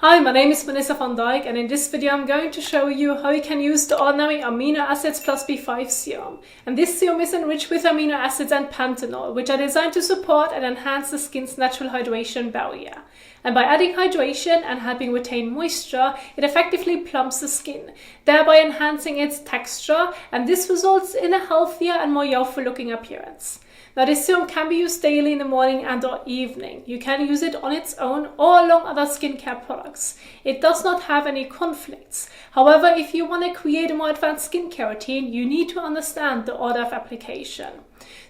Hi, my name is Vanessa van Dijk, and in this video I'm going to show you how you can use the Ordinary Amino Acids Plus B5 Serum. And this serum is enriched with amino acids and panthenol, which are designed to support and enhance the skin's natural hydration barrier. And by adding hydration and helping retain moisture, it effectively plumps the skin, thereby enhancing its texture, and this results in a healthier and more youthful looking appearance. Now, this serum can be used daily in the morning and or evening. You can use it on its own or along other skincare products. It does not have any conflicts. However, if you want to create a more advanced skincare routine, you need to understand the order of application.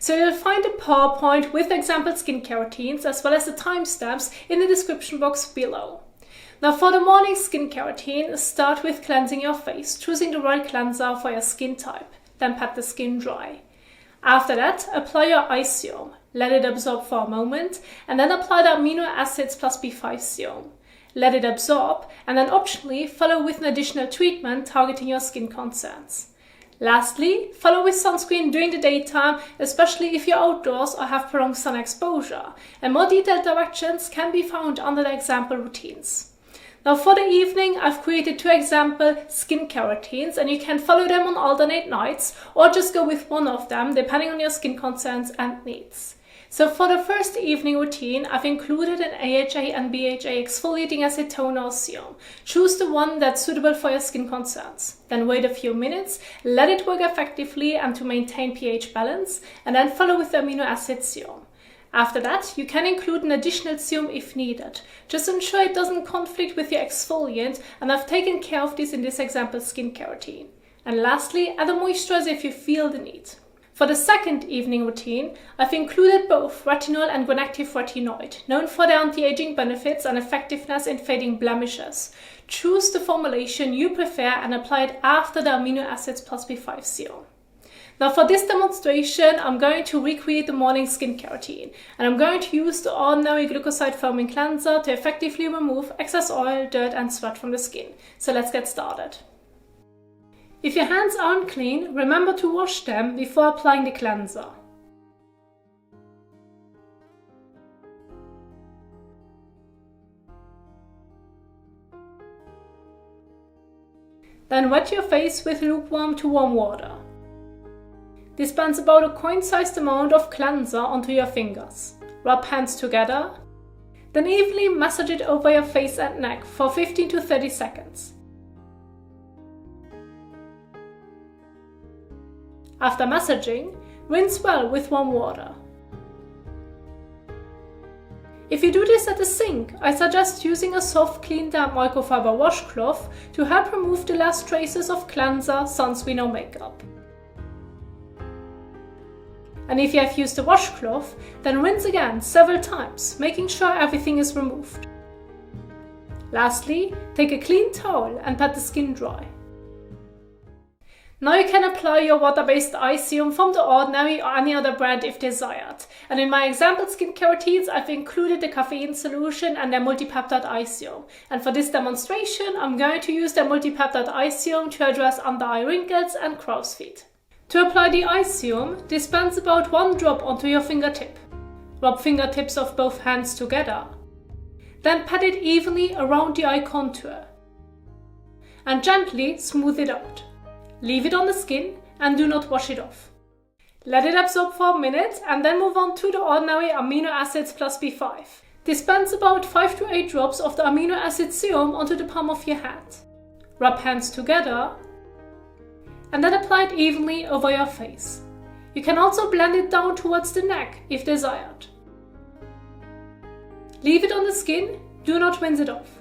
So you'll find a PowerPoint with example skincare routines as well as the timestamps in the description box below. Now, for the morning skincare routine, start with cleansing your face, choosing the right cleanser for your skin type. Then pat the skin dry. After that, apply your eye serum, let it absorb for a moment, and then apply the Amino Acids Plus B5 Serum. Let it absorb, and then optionally follow with an additional treatment targeting your skin concerns. Lastly, follow with sunscreen during the daytime, especially if you're outdoors or have prolonged sun exposure, and more detailed directions can be found under the example routines. Now, for the evening, I've created 2 example skincare routines, and you can follow them on alternate nights or just go with one of them depending on your skin concerns and needs. So for the first evening routine, I've included an AHA and BHA exfoliating acid toner or serum. Choose the one that's suitable for your skin concerns. Then wait a few minutes, let it work effectively and to maintain pH balance, and then follow with the amino acid serum. After that, you can include an additional serum if needed. Just ensure it doesn't conflict with your exfoliant, and I've taken care of this in this example skincare routine. And lastly, add a moisturizer if you feel the need. For the second evening routine, I've included both retinol and Gonactive retinoid, known for their anti-aging benefits and effectiveness in fading blemishes. Choose the formulation you prefer and apply it after the Amino Acids Plus B5 Serum. Now, for this demonstration, I'm going to recreate the morning skincare routine, and I'm going to use the Ordinary Glucoside Foaming Cleanser to effectively remove excess oil, dirt and sweat from the skin. So let's get started. If your hands aren't clean, remember to wash them before applying the cleanser. Then wet your face with lukewarm to warm water. Dispense about a coin-sized amount of cleanser onto your fingers. Rub hands together. Then evenly massage it over your face and neck for 15 to 30 seconds. After massaging, rinse well with warm water. If you do this at the sink, I suggest using a soft, clean, damp microfiber washcloth to help remove the last traces of cleanser, sunscreen or makeup. And if you have used a washcloth, then rinse again several times, making sure everything is removed. Lastly, take a clean towel and pat the skin dry. Now you can apply your water-based eye serum from The Ordinary or any other brand if desired. And in my example skincare routines, I've included the caffeine solution and their multipeptide eye serum. And for this demonstration, I'm going to use their multipeptide eye serum to address under-eye wrinkles and crow's feet. To apply the eye serum, dispense about 1 drop onto your fingertip. Rub fingertips of both hands together. Then pat it evenly around the eye contour. And gently smooth it out. Leave it on the skin and do not wash it off. Let it absorb for a minute and then move on to the Ordinary Amino Acids Plus B5. Dispense about 5 to 8 drops of the amino acid serum onto the palm of your hand. Rub hands together and then apply it evenly over your face. You can also blend it down towards the neck if desired. Leave it on the skin, do not rinse it off.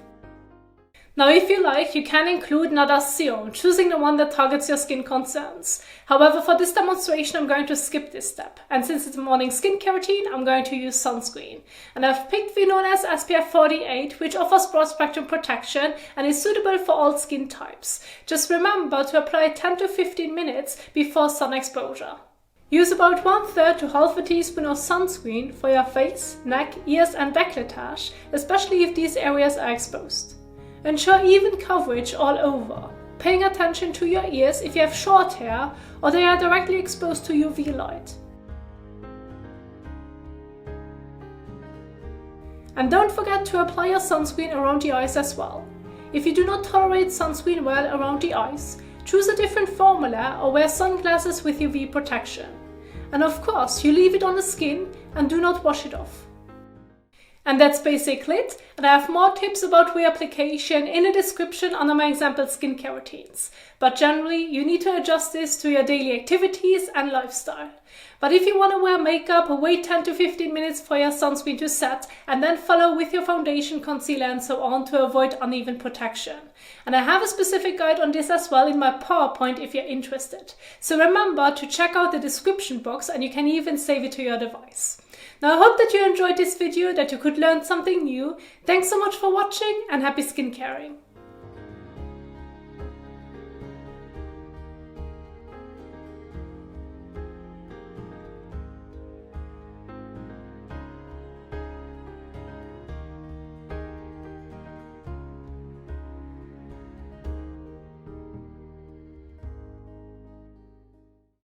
Now, if you like, you can include another serum, choosing the one that targets your skin concerns. However, for this demonstration, I'm going to skip this step. And since it's a morning skincare routine, I'm going to use sunscreen. And I've picked the known as SPF 48, which offers broad spectrum protection and is suitable for all skin types. Just remember to apply 10 to 15 minutes before sun exposure. Use about 1/3 to half a teaspoon of sunscreen for your face, neck, ears and décolletage, especially if these areas are exposed. Ensure even coverage all over, paying attention to your ears if you have short hair or they are directly exposed to UV light. And don't forget to apply your sunscreen around the eyes as well. If you do not tolerate sunscreen well around the eyes, choose a different formula or wear sunglasses with UV protection. And of course, you leave it on the skin and do not wash it off. And that's basically it, and I have more tips about reapplication in the description under my example skincare routines. But generally, you need to adjust this to your daily activities and lifestyle. But if you want to wear makeup, wait 10 to 15 minutes for your sunscreen to set and then follow with your foundation, concealer and so on to avoid uneven protection. And I have a specific guide on this as well in my PowerPoint if you're interested. So remember to check out the description box and you can even save it to your device. Now I hope that you enjoyed this video, that you could learn something new. Thanks so much for watching and happy skincaring!